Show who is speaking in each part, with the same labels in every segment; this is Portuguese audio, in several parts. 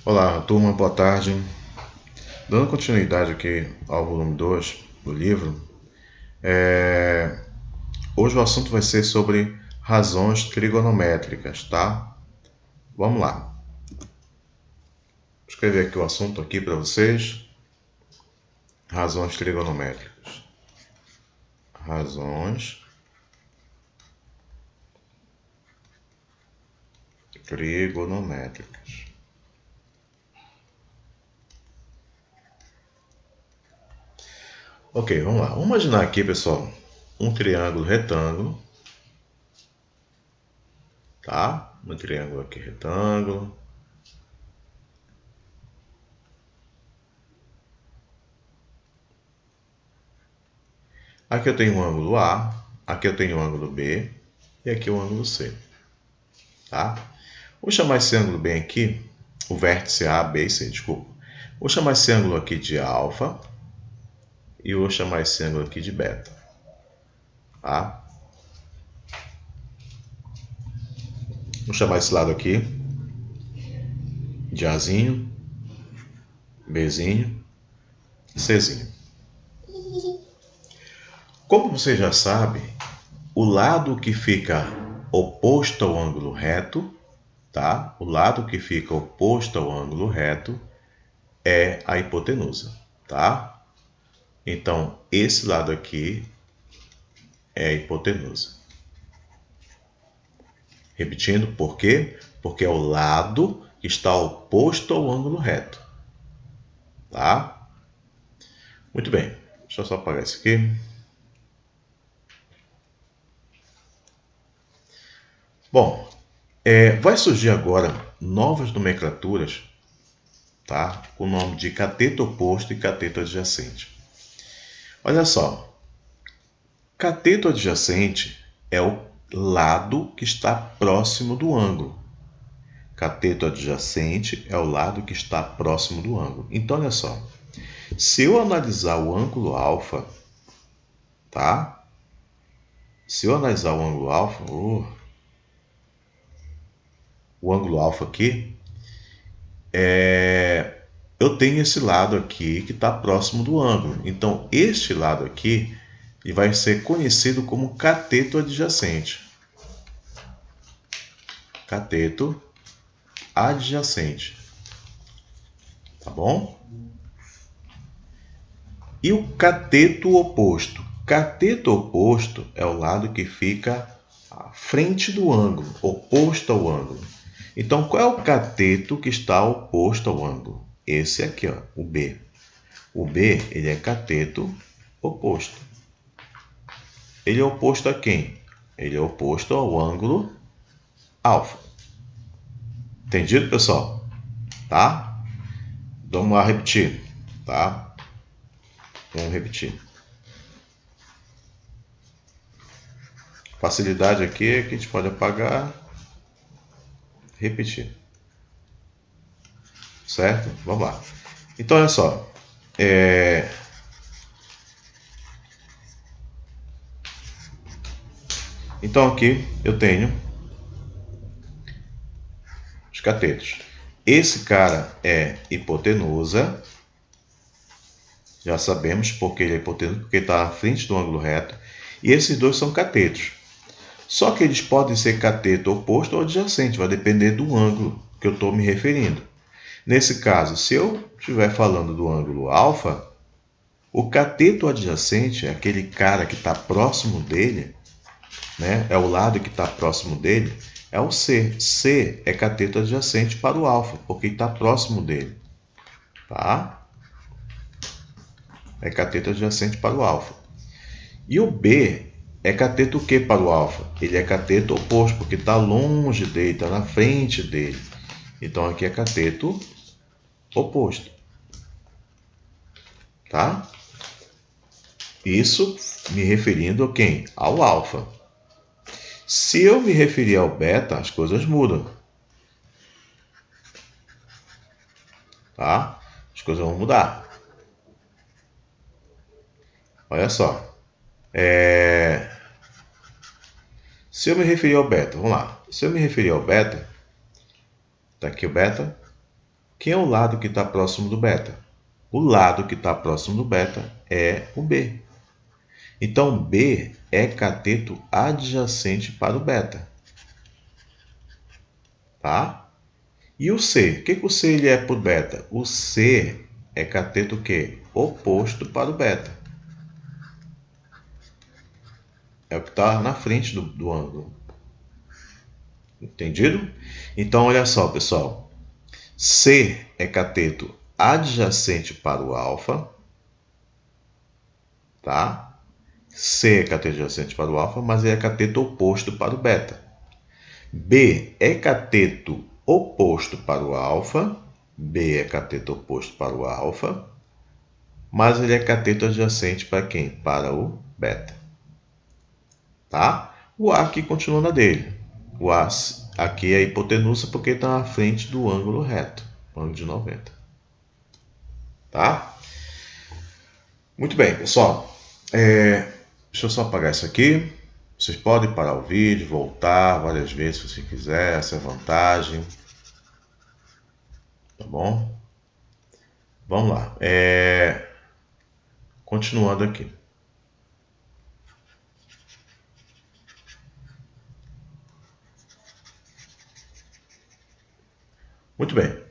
Speaker 1: Olá, turma, boa tarde. Dando continuidade aqui ao volume 2 do livro, hoje o assunto vai ser sobre razões trigonométricas, tá? Vamos lá. Vou escrever aqui o assunto aqui para vocês. Razões trigonométricas. Razões trigonométricas. Ok, vamos lá. Vamos imaginar aqui, pessoal, um triângulo retângulo, tá? Um triângulo aqui retângulo. Aqui eu tenho um ângulo A, aqui eu tenho um ângulo B e aqui o ângulo C, tá? Vou chamar esse ângulo bem aqui, o vértice A, B e C, desculpa. Vou chamar esse ângulo aqui de alfa e vou chamar esse ângulo aqui de beta, tá? Vou chamar esse lado aqui de Azinho, Bzinho e Czinho. Como você já sabe, o lado que fica oposto ao ângulo reto, tá? O lado que fica oposto ao ângulo reto é a hipotenusa, tá? Então, esse lado aqui é a hipotenusa. Repetindo, por quê? Porque é o lado que está oposto ao ângulo reto, tá? Muito bem, deixa eu só apagar isso aqui. Bom, vai surgir agora novas nomenclaturas, tá? Com o nome de cateto oposto e cateto adjacente. Olha só, cateto adjacente é o lado que está próximo do ângulo. Cateto adjacente é o lado que está próximo do ângulo. Então, olha só, se eu analisar o ângulo alfa, tá? Se eu analisar o ângulo alfa, o ângulo alfa aqui, eu tenho esse lado aqui que está próximo do ângulo. Então, este lado aqui ele vai ser conhecido como cateto adjacente. Cateto adjacente. Tá bom? E o cateto oposto? Cateto oposto é o lado que fica à frente do ângulo, oposto ao ângulo. Então, qual é o cateto que está oposto ao ângulo? Esse aqui, ó, o B. O B, ele é cateto oposto. Ele é oposto a quem? Ele é oposto ao ângulo alfa. Entendido, pessoal? Tá? Vamos lá repetir, tá? Vamos repetir. Facilidade aqui é que a gente pode apagar, repetir. Certo? Vamos lá. Então, olha só. Então, aqui eu tenho os catetos. Esse cara é hipotenusa. Já sabemos porque ele é hipotenusa, porque está à frente do ângulo reto. E esses dois são catetos. Só que eles podem ser cateto oposto ou adjacente, vai depender do ângulo que eu estou me referindo. Nesse caso, se eu estiver falando do ângulo alfa, o cateto adjacente é aquele cara que está próximo dele, né? É o lado que está próximo dele, é o C. C é cateto adjacente para o alfa, porque está próximo dele. Tá? É cateto adjacente para o alfa. E o B é cateto o que para o alfa? Ele é cateto oposto, porque está longe dele, está na frente dele. Então aqui é cateto oposto. Tá? Isso me referindo a quem? Ao alfa. Se eu me referir ao beta, as coisas mudam. Tá? As coisas vão mudar. Olha só. Se eu me referir ao beta, vamos lá. Se eu me referir ao beta, tá aqui o beta, Quem é o lado que está próximo do beta? O lado que está próximo do beta é o B. Então, B é cateto adjacente para o beta. Tá? E o C? O que o C ele é para o beta? O C é cateto o quê? Oposto para o beta. É o que está na frente do ângulo. Entendido? Então, olha só, pessoal. C é cateto adjacente para o alfa. Tá? C é cateto adjacente para o alfa, mas é cateto oposto para o beta. B é cateto oposto para o alfa. B é cateto oposto para o alfa, mas ele é cateto adjacente para quem? Para o beta. Tá? O A aqui continua na dele. O A aqui é a hipotenusa porque está na frente do ângulo reto, ângulo de 90. Tá? Muito bem, pessoal. Deixa eu só apagar isso aqui. Vocês podem parar o vídeo, voltar várias vezes se você quiser, essa é a vantagem. Tá bom? Vamos lá. Continuando aqui. Muito bem.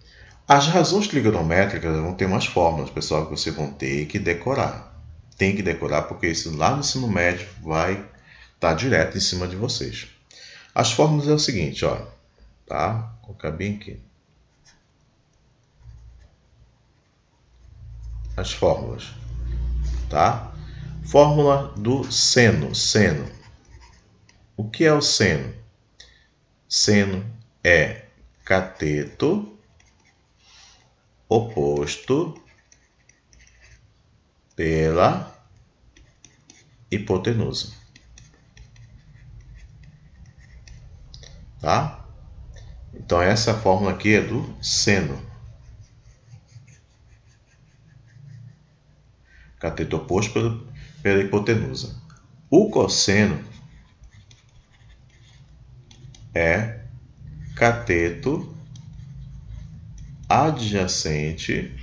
Speaker 1: As razões trigonométricas vão ter umas fórmulas, pessoal, que vocês vão ter que decorar. Tem que decorar porque isso lá no ensino médio vai estar direto em cima de vocês. As fórmulas é o seguinte, ó. Tá? Vou colocar bem aqui. As fórmulas. Tá? Fórmula do seno. Seno. O que é o seno? Seno é cateto oposto pela hipotenusa. Tá? Então essa fórmula aqui é do seno. Cateto oposto pela hipotenusa. O cosseno é cateto adjacente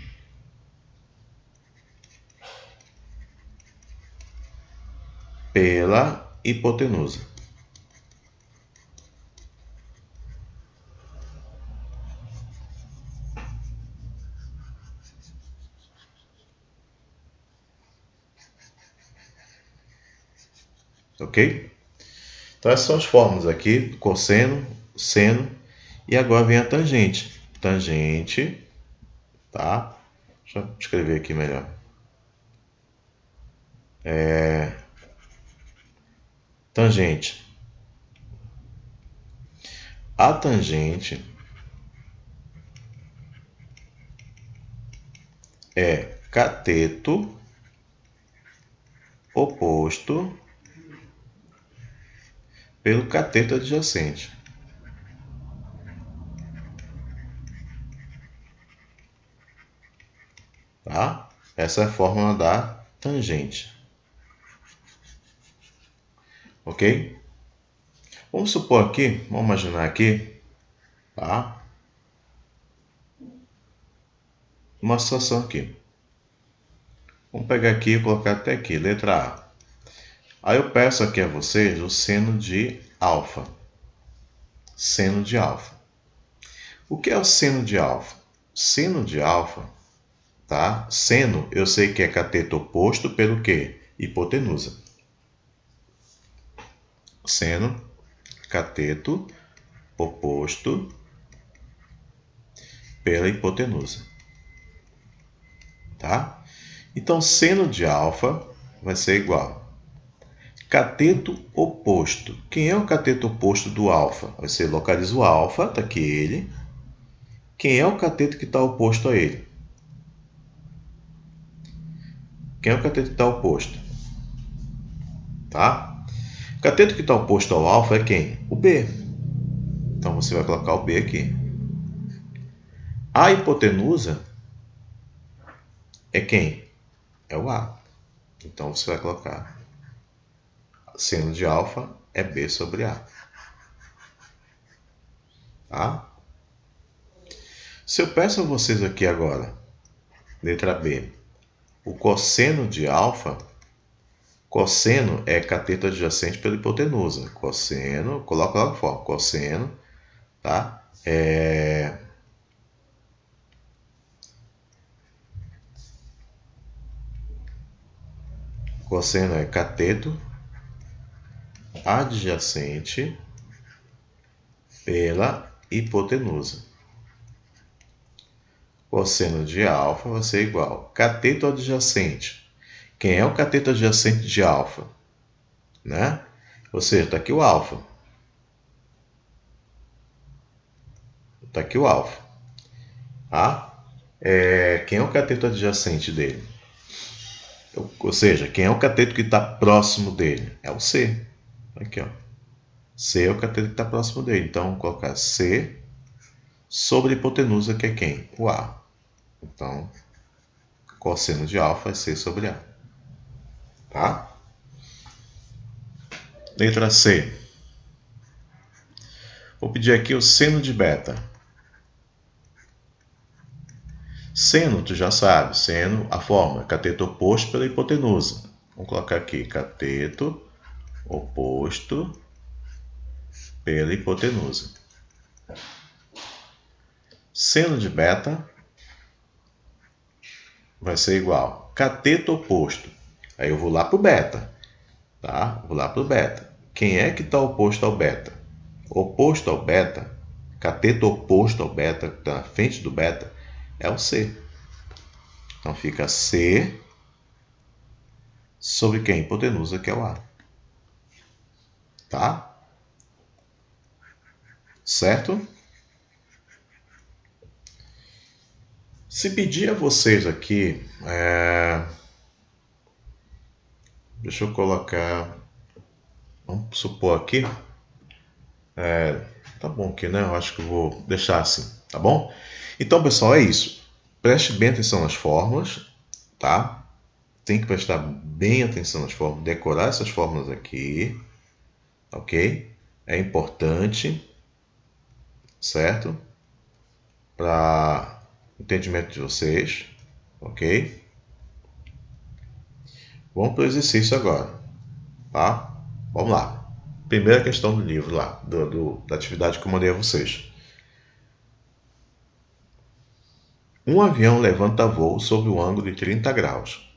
Speaker 1: pela hipotenusa. Ok? Então essas são as fórmulas aqui, cosseno, seno, e agora vem a tangente. Tangente, tá? Deixa eu escrever aqui melhor. Tangente. A tangente é cateto oposto pelo cateto adjacente. Tá? Essa é a fórmula da tangente. Ok? Vamos supor aqui, vamos imaginar aqui, tá? Uma situação aqui. Vamos pegar aqui e colocar até aqui, letra A. Aí eu peço aqui a vocês o seno de alfa. Seno de alfa. O que é o seno de alfa? Seno de alfa, tá? Seno, eu sei que é cateto oposto pelo quê? Hipotenusa. Seno, cateto oposto pela hipotenusa. Tá? Então, seno de alfa vai ser igual cateto oposto. Quem é o cateto oposto do alfa? Você localiza o alfa, está aqui ele. Quem é o cateto que está oposto a ele? Quem é o cateto que está oposto? Tá? O cateto que está oposto ao alfa é quem? O B. Então você vai colocar o B aqui. A hipotenusa é quem? É o A. Então você vai colocar seno de alfa é B sobre A. Tá? Se eu peço a vocês aqui agora, letra B, o cosseno de alfa, cosseno é cateto adjacente pela hipotenusa. Cosseno, coloca logo fora, cosseno, tá? Cosseno é cateto adjacente pela hipotenusa. Cosseno de alfa vai ser igual cateto adjacente. Quem é o cateto adjacente de alfa? Né? Ou seja, está aqui o alfa. Está aqui o alfa. Tá? Quem é o cateto adjacente dele? Ou seja, quem é o cateto que está próximo dele? É o C. Aqui, ó. C é o cateto que está próximo dele. Então, vou colocar C sobre a hipotenusa, que é quem? O A. Então, cosseno de alfa é C sobre A. Tá? Letra C. Vou pedir aqui o seno de beta. Seno, tu já sabe. Seno, a forma, cateto oposto pela hipotenusa. Vamos colocar aqui, cateto oposto pela hipotenusa. Seno de beta vai ser igual cateto oposto. Aí eu vou lá para o beta. Tá? Vou lá para o beta. Quem é que está oposto ao beta? Oposto ao beta, cateto oposto ao beta, que está na frente do beta, é o C. Então fica C sobre quem? Hipotenusa, que é o A. Tá? Certo? Se pedir a vocês aqui, deixa eu colocar, vamos supor aqui, tá bom aqui, né? Eu acho que eu vou deixar assim, tá bom? Então, pessoal, é isso. Preste bem atenção nas fórmulas, tá? Tem que prestar bem atenção nas fórmulas, decorar essas fórmulas aqui, ok? É importante, certo? Para entendimento de vocês, ok? Vamos para o exercício agora, tá? Vamos lá. Primeira questão do livro lá, da atividade que eu mandei a vocês. Um avião levanta voo sob o ângulo de 30 graus.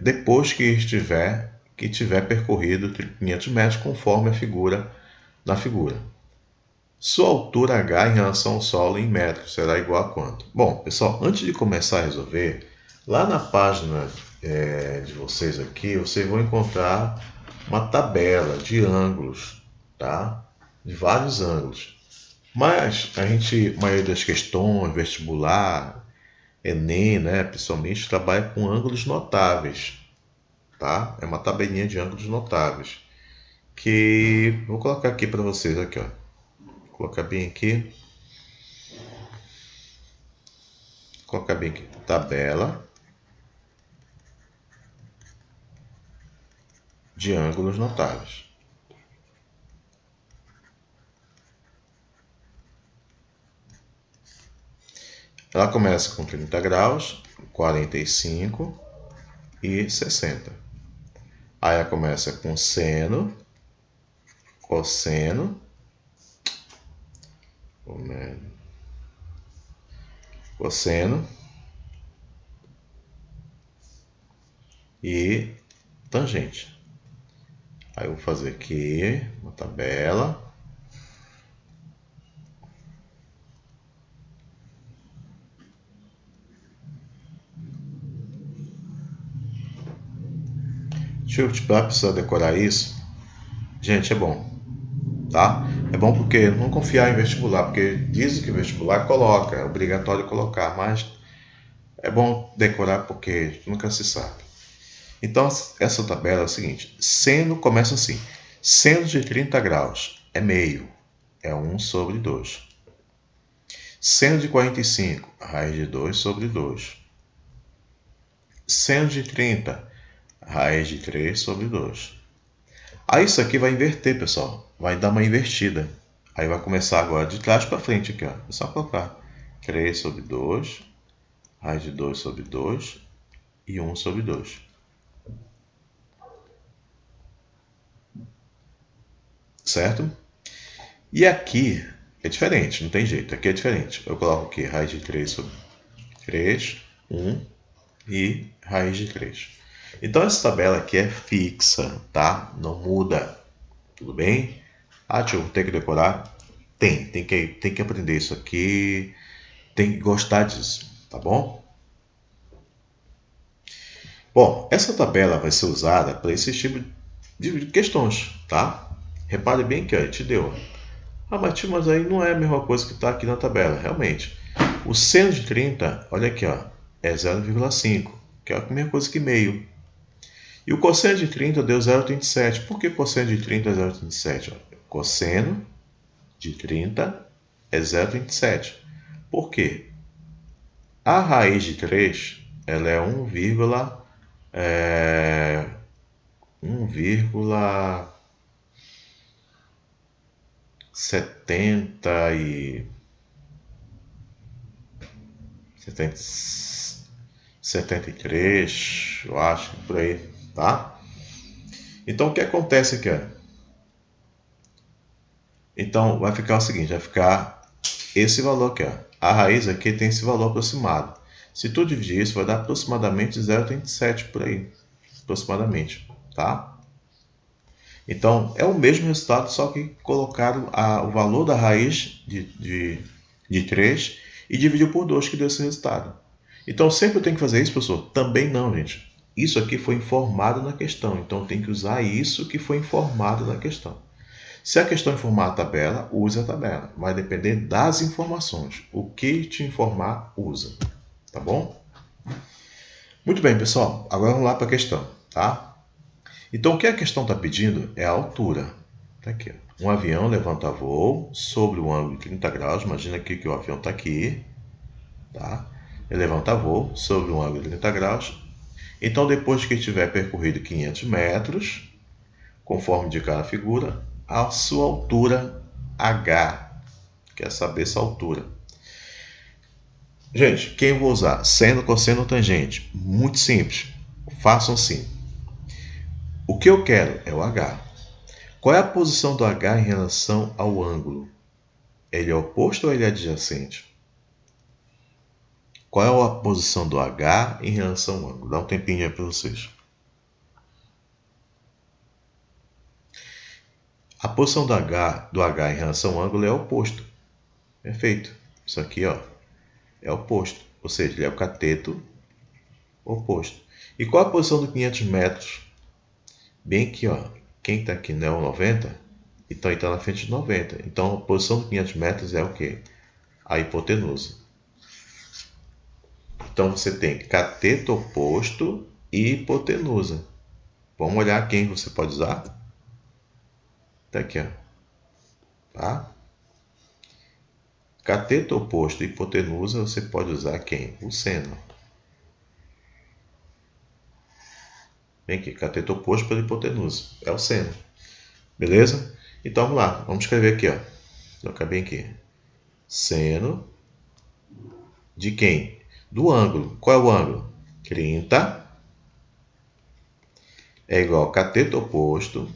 Speaker 1: Depois que tiver percorrido 500 metros conforme a figura na figura. Sua altura H em relação ao solo em metros será igual a quanto? Bom, pessoal, antes de começar a resolver, lá na página de vocês aqui, vocês vão encontrar uma tabela de ângulos, tá? De vários ângulos. Mas a maioria das questões, vestibular, Enem, né, principalmente, trabalha com ângulos notáveis, tá? É uma tabelinha de ângulos notáveis que vou colocar aqui para vocês aqui, ó. Vou colocar bem aqui. Colocar bem aqui, tabela de ângulos notáveis. Ela começa com 30 graus, 45 e 60. Aí ela começa com seno, cosseno, e tangente. Aí eu vou fazer aqui uma tabela. Se eu precisar decorar isso, gente, é bom, tá? É bom porque não confiar em vestibular, porque dizem que vestibular coloca, é obrigatório colocar, mas é bom decorar porque nunca se sabe. Então, essa tabela é o seguinte, seno começa assim, seno de 30 graus é meio, é 1 sobre 2. Seno de 45, raiz de 2 sobre 2. Seno de 30, raiz de 3 sobre 2. Aí isso aqui vai inverter, pessoal. Vai dar uma invertida. Aí vai começar agora de trás para frente aqui, ó. É só colocar 3 sobre 2, raiz de 2 sobre 2 e 1 sobre 2. Certo? E aqui é diferente, não tem jeito. Aqui é diferente. Eu coloco aqui raiz de 3 sobre 3, 1 e raiz de 3. Então essa tabela aqui é fixa, tá? Não muda. Tudo bem? Ah, tio, tem que decorar? Tem que aprender isso aqui, tem que gostar disso, tá bom? Bom, essa tabela vai ser usada para esse tipo de questões, tá? Repare bem que ó, te deu. Ah, mas tio, mas aí não é a mesma coisa que está aqui na tabela, realmente. O seno de 30, olha aqui, ó, é 0,5, que é a mesma coisa que meio. E o cosseno de 30 deu 0,37. Por que cosseno de 30 é 0,37? Cosseno de 30 é 0,37. Por quê? A raiz de 3 ela é 1,70 e 73, eu acho, por aí, tá? Então o que acontece aqui? Então vai ficar o seguinte, vai ficar esse valor aqui, ó. A raiz aqui tem esse valor aproximado. Se tu dividir isso, vai dar aproximadamente 0,37 por aí, aproximadamente, tá? Então é o mesmo resultado, só que colocaram o valor da raiz de 3 e dividiu por 2 que deu esse resultado. Então sempre eu tenho que fazer isso, professor? Também não, gente. Isso aqui foi informado na questão, então tem que usar isso que foi informado na questão. Se a questão informar a tabela, use a tabela. Vai depender das informações. O que te informar, usa. Tá bom? Muito bem, pessoal. Agora vamos lá para a questão, tá? Então, o que a questão está pedindo é a altura. Tá aqui, ó. Um avião levanta voo sobre um ângulo de 30 graus. Imagina aqui que o avião está aqui, tá? Ele levanta voo sobre um ângulo de 30 graus. Então, depois que tiver percorrido 500 metros, conforme indicar na figura, a sua altura H. Quer saber essa altura. Gente, quem eu vou usar? Seno, cosseno, tangente. Muito simples. Façam assim. O que eu quero é o H. Qual é a posição do H em relação ao ângulo? Ele é oposto ou ele é adjacente? Qual é a posição do H em relação ao ângulo? Dá um tempinho aí para vocês. A posição do H em relação ao ângulo é oposto. Perfeito. Isso aqui, ó, é oposto. Ou seja, ele é o cateto oposto. E qual a posição do 500 metros? Bem aqui, ó. Quem está aqui não é o 90? Então ele está na frente de 90. Então a posição do 500 metros é o quê? A hipotenusa. Então você tem cateto oposto e hipotenusa. Vamos olhar quem você pode usar? Tá aqui, ó. Tá? Cateto oposto e hipotenusa, você pode usar quem? O seno. Vem aqui, cateto oposto pela hipotenusa. É o seno. Beleza? Então vamos lá. Vamos escrever aqui, ó. Colocar bem aqui. Seno de quem? Do ângulo. Qual é o ângulo? 30 é igual a cateto oposto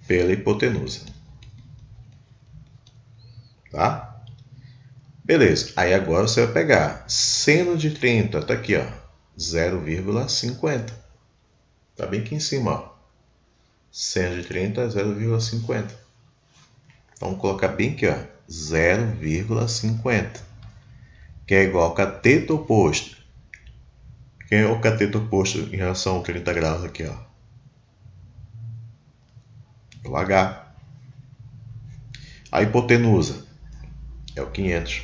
Speaker 1: pela hipotenusa. Tá? Beleza. Aí agora você vai pegar seno de 30. Tá aqui, ó. 0,50. Tá bem aqui em cima, ó. Seno de 30 é 0,50. Vamos colocar bem aqui, ó. 0,50. Que é igual ao cateto oposto. Quem é o cateto oposto em relação a 30 graus aqui, ó? O H. A hipotenusa é o 500.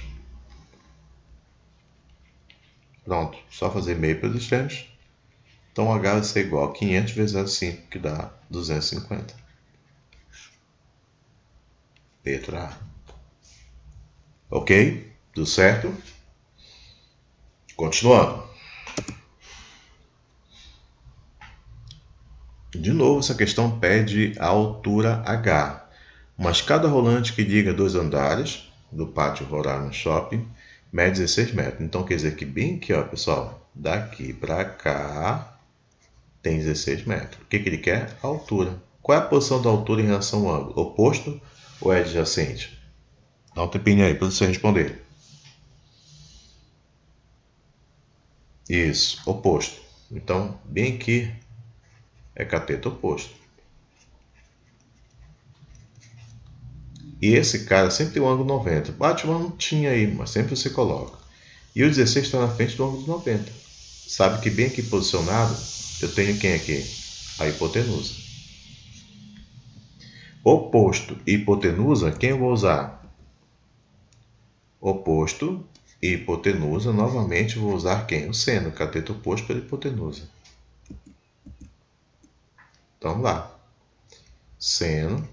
Speaker 1: Pronto, só fazer meio pelos extremos. Então o H vai ser igual a 500 vezes 0,5, que dá 250. Letra A. Ok? Tudo certo? Continuando. De novo, essa questão pede a altura H. Uma escada rolante que liga 2 andares do pátio rural no shopping mede 16 metros. Então, quer dizer que bem aqui, ó, pessoal, daqui para cá tem 16 metros. O que ele quer? A altura. Qual é a posição da altura em relação ao ângulo? Oposto ou é adjacente? Dá um tempinho aí para você responder. Isso, oposto. Então, bem aqui é cateto oposto. E esse cara sempre tem um ângulo 90. Batman não tinha aí, mas sempre você coloca. E o 16 está na frente do ângulo 90. Sabe que bem aqui posicionado, eu tenho quem aqui? A hipotenusa. Oposto e hipotenusa, quem eu vou usar? Oposto e hipotenusa, novamente vou usar quem? O seno, cateto oposto pela hipotenusa. Então, vamos lá. Seno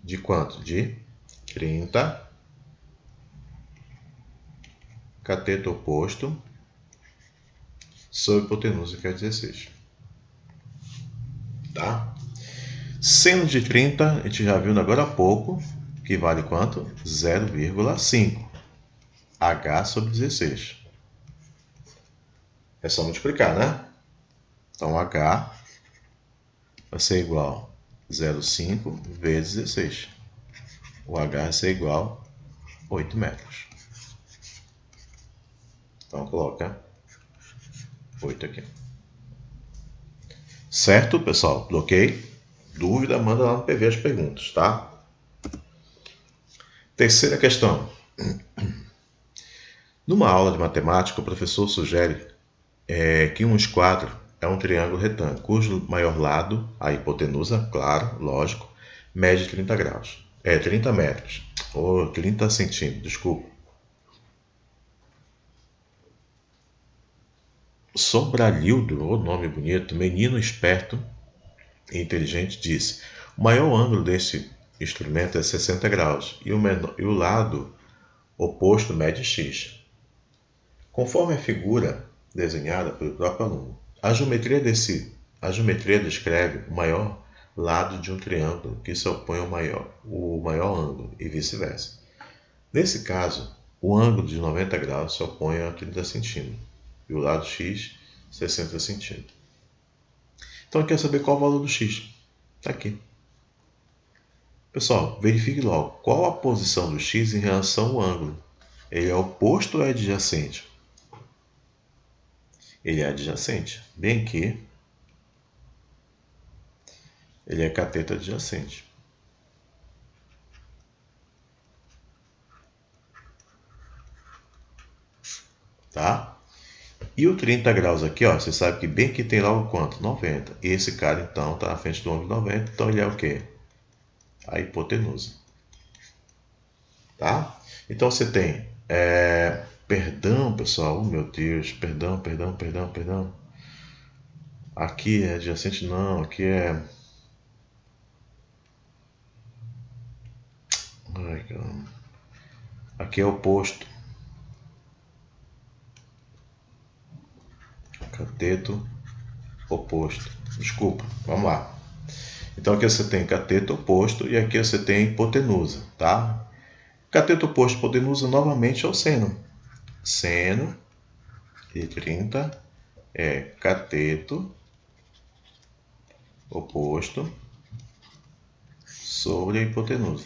Speaker 1: de quanto? De 30. Cateto oposto sobre hipotenusa, que é 16. Tá? Seno de 30, a gente já viu agora há pouco, que vale quanto? 0,5. H sobre 16. É só multiplicar, né? Então, H vai ser igual a 0,5 vezes 16. O H vai ser igual a 8 metros. Então, coloca 8 aqui. Certo, pessoal? Bloqueio? Dúvida, manda lá no PV as perguntas, tá? Terceira questão. Numa aula de matemática, o professor sugere que um esquadro é um triângulo retângulo, cujo maior lado, a hipotenusa, claro, lógico, mede 30 graus. 30 metros, ou 30 centímetros, desculpa. Sobralildo, o nome bonito, menino esperto e inteligente, disse: o maior ângulo deste instrumento é 60 graus e o lado oposto mede x. Conforme a figura desenhada pelo próprio aluno, a geometria descreve o maior lado de um triângulo que se opõe ao maior ângulo e vice-versa. Nesse caso, o ângulo de 90 graus se opõe a 30 centímetros e o lado x 60 centímetros. Então, quer saber qual é o valor do x? Está aqui. Pessoal, verifique logo qual a posição do x em relação ao ângulo. Ele é oposto ou é adjacente? Ele é adjacente. Bem aqui, ele é cateto adjacente. Tá? E o 30 graus aqui, ó, você sabe que bem que tem logo quanto? 90. E esse cara, então, está na frente do ângulo 90. Então, ele é o quê? A hipotenusa. Tá? Então, você tem... Perdão, pessoal. Oh, meu Deus. Perdão. Aqui é adjacente, não. Aqui é... Ai, caramba. Aqui é oposto. Cateto oposto. Desculpa, vamos lá. Então aqui você tem cateto oposto e aqui você tem hipotenusa, tá? Cateto oposto e hipotenusa novamente é o seno. Seno de 30 é cateto oposto sobre a hipotenusa.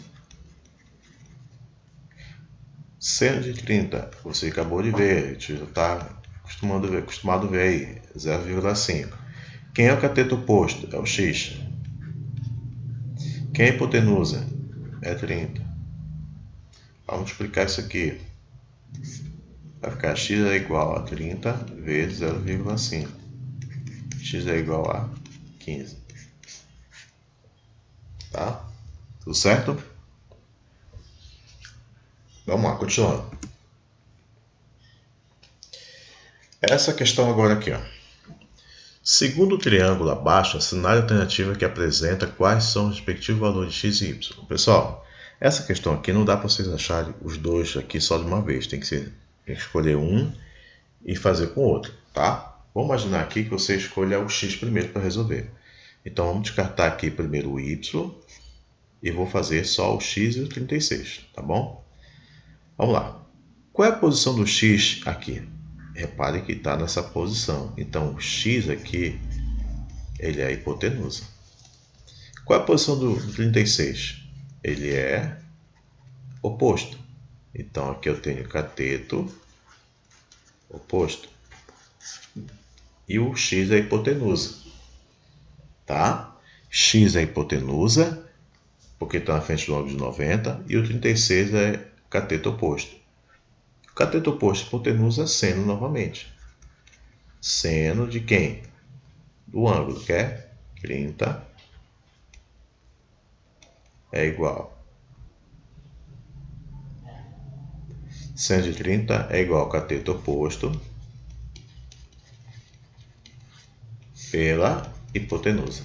Speaker 1: Seno de 30, você acabou de ver, a gente já está acostumado a ver aí, 0,5. Quem é o cateto oposto? É o x. Quem é a hipotenusa? É 30. Vamos multiplicar isso aqui. Vai ficar x é igual a 30 vezes 0,5. X é igual a 15. Tá? Tudo certo? Vamos lá, continuando. Essa questão agora aqui, ó. Segundo o triângulo abaixo, assinale a alternativa que apresenta quais são os respectivos valores de x e y. Pessoal, essa questão aqui não dá para vocês acharem os dois aqui só de uma vez. Tem que escolher um e fazer com o outro, tá? Vamos imaginar aqui que você escolha o x primeiro para resolver. Então, vamos descartar aqui primeiro o y e vou fazer só o x e o 36, tá bom? Vamos lá. Qual é a posição do x aqui? Repare que está nessa posição. Então, o x aqui, ele é a hipotenusa. Qual é a posição do 36? Ele é oposto. Então, aqui eu tenho cateto oposto. E o x é a hipotenusa. Tá? X é a hipotenusa, porque está na frente do ângulo de 90. E o 36 é cateto oposto. O cateto oposto e hipotenusa é seno novamente. Seno de quem? Do ângulo, que é 30, é igual. Seno de 30 é igual ao cateto oposto pela hipotenusa.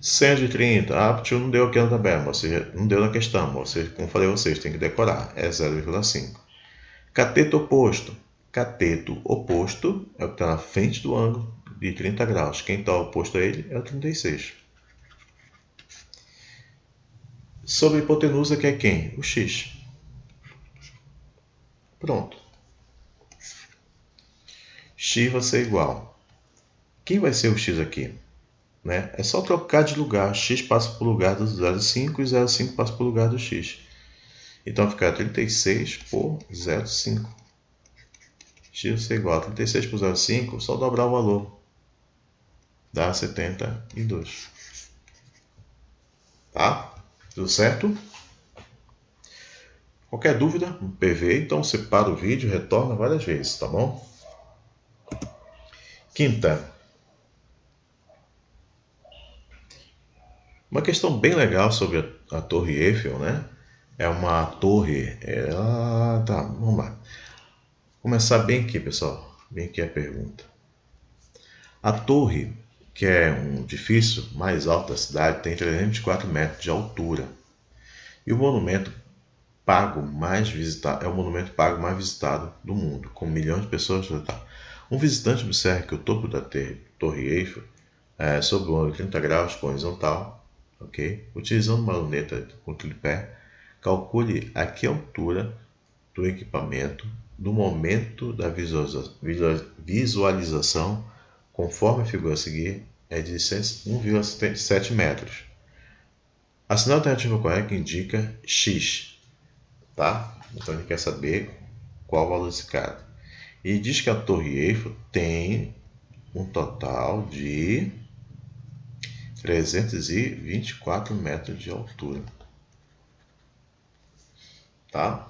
Speaker 1: Seno de 30, tio, não deu aqui na tabela, você não deu na questão, você, como eu falei a vocês, tem que decorar, é 0,5. Cateto oposto. Cateto oposto é o que está na frente do ângulo de 30 graus. Quem está oposto a ele é o 36. Sobre a hipotenusa, que é quem? O x. Pronto. X vai ser igual. Quem vai ser o x aqui? Né? É só trocar de lugar. X passa para o lugar do 0,5 e 0,5 passa para o lugar do x. Então fica 36 por 0,5. X vai ser igual a 36 por 0,5, só dobrar o valor. Dá 72. Tá? Tudo certo? Qualquer dúvida, um PV, então você para o vídeo e retorna várias vezes, tá bom? Quinta. Uma questão bem legal sobre a Torre Eiffel, né? É uma torre... Tá, vamos lá. Vou começar bem aqui, pessoal. Bem aqui a pergunta. A torre, que é um edifício mais alto da cidade, tem 304 metros de altura. E o monumento pago mais visitado, é o monumento pago mais visitado do mundo, com milhões de pessoas visitadas. Um visitante observa que o topo da Torre Eiffel é sob o ângulo de 30 graus com horizontal, ok? Utilizando uma luneta com tripé, calcule a que altura do equipamento no momento da visualização, conforme a figura a seguir, é de 1,7 metros. A alternativa correta indica x. Tá? Então ele quer saber qual o valor desse cara. E diz que a Torre Eiffel tem um total de 324 metros de altura. Tá?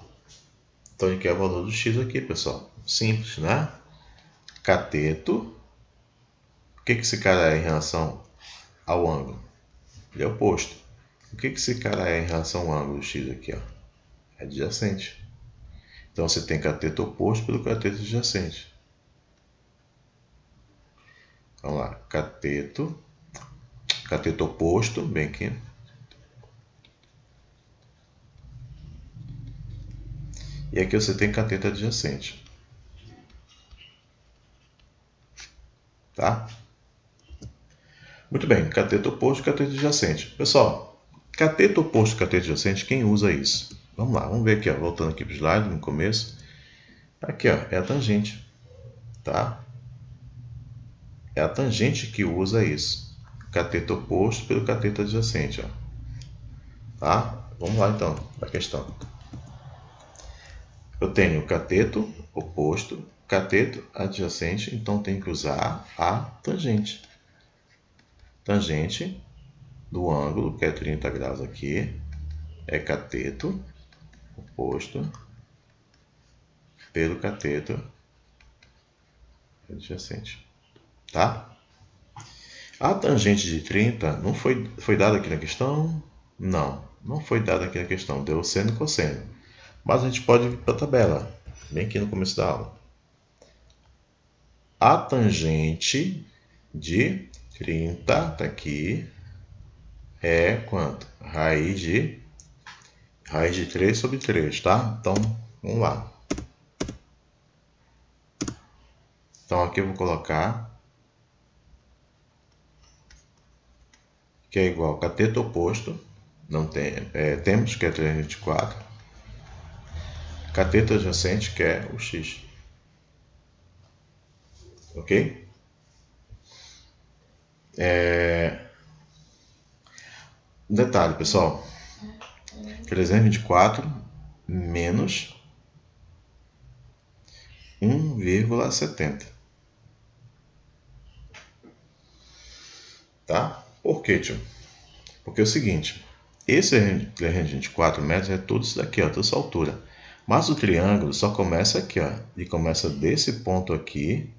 Speaker 1: Então ele quer o valor do x aqui, pessoal. Simples, né? Cateto. O que esse cara é em relação ao ângulo? Ele é oposto. O que esse cara é em relação ao ângulo x aqui? Ó? É adjacente. Então você tem cateto oposto pelo cateto adjacente. Vamos lá. Cateto oposto, bem aqui. E aqui você tem cateto adjacente. Tá? Muito bem, cateto oposto, cateto adjacente. Pessoal, cateto oposto, cateto adjacente, quem usa isso? Vamos lá, vamos ver aqui, ó, voltando aqui para o slide no começo. Aqui, ó, é a tangente, tá? É a tangente que usa isso. Cateto oposto pelo cateto adjacente, ó. Tá? Vamos lá então, a questão. Eu tenho cateto oposto, cateto adjacente, então tem que usar a tangente. Tangente do ângulo, que é 30 graus aqui, é cateto oposto pelo cateto adjacente. Tá? A tangente de 30 não foi dada aqui na questão? Não foi dada aqui na questão. Deu seno e cosseno. Mas a gente pode vir para a tabela, bem aqui no começo da aula. A tangente de 30, tá aqui, é quanto? Raiz de 3 sobre 3, tá? Então, vamos lá. Então aqui eu vou colocar que é igual ao cateto oposto, não tem, temos que é 324, cateto adjacente que é o x. Ok? Um detalhe, pessoal, 324 menos 1,70. Tá? Por quê, tio? Porque é o seguinte, esse 324 metros é tudo isso daqui, ó, toda essa altura. Mas o triângulo só começa aqui, ó, e começa desse ponto aqui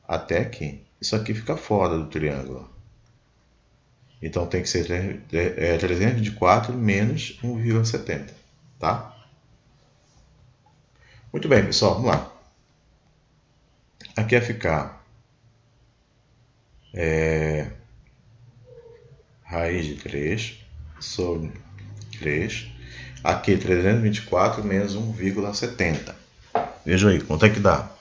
Speaker 1: até aqui. Isso aqui fica fora do triângulo. Então tem que ser 324 menos 1,70, tá? Muito bem, pessoal, vamos lá. Aqui vai ficar raiz de 3 sobre 3. Aqui 324 menos 1,70. Veja aí, quanto é que dá?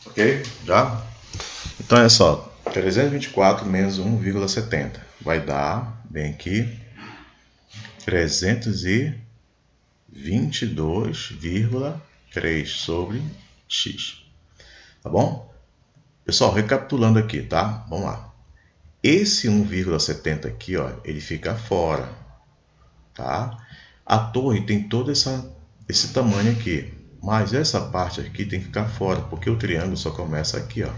Speaker 1: Ok? Já? Então é só 324 menos 1,70 vai dar, bem aqui, 322,3 sobre x. Tá bom? Pessoal, recapitulando aqui, tá? Vamos lá. Esse 1,70 aqui, ó, ele fica fora, tá? A torre tem todo esse tamanho aqui, mas essa parte aqui tem que ficar fora, porque o triângulo só começa aqui, ó,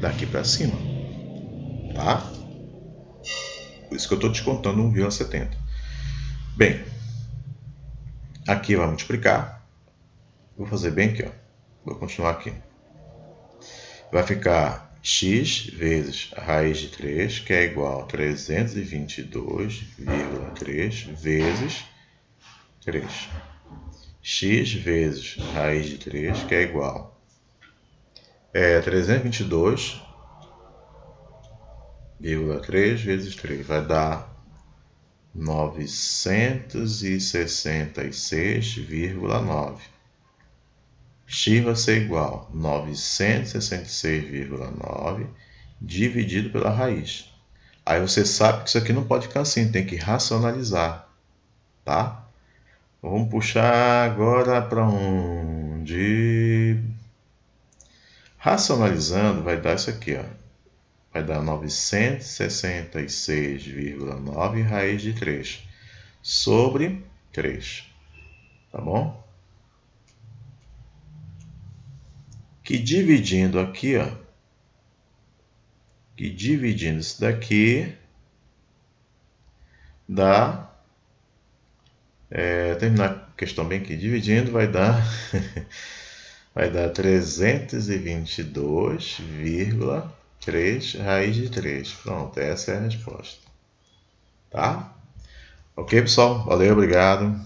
Speaker 1: daqui para cima, tá? Por isso que eu estou descontando 1,70. Bem, aqui vai multiplicar. Vou fazer bem aqui, ó. Vou continuar aqui. Vai ficar x vezes a raiz de 3, que é igual a 322,3 vezes 3. X vezes a raiz de 3, que é igual a 322,3 vezes 3. Vai dar 966,9. X vai ser igual a 966,9 dividido pela raiz. Aí você sabe que isso aqui não pode ficar assim, tem que racionalizar, tá? Vamos puxar agora para onde? Racionalizando vai dar isso aqui, ó. Vai dar 966,9 raiz de 3 sobre 3, tá bom? Que dividindo aqui, ó, que dividindo isso daqui dá, terminar a questão bem aqui, dividindo vai dar vai dar 322,3 raiz de 3. Pronto, essa é a resposta. Tá? Ok, pessoal? Valeu, obrigado.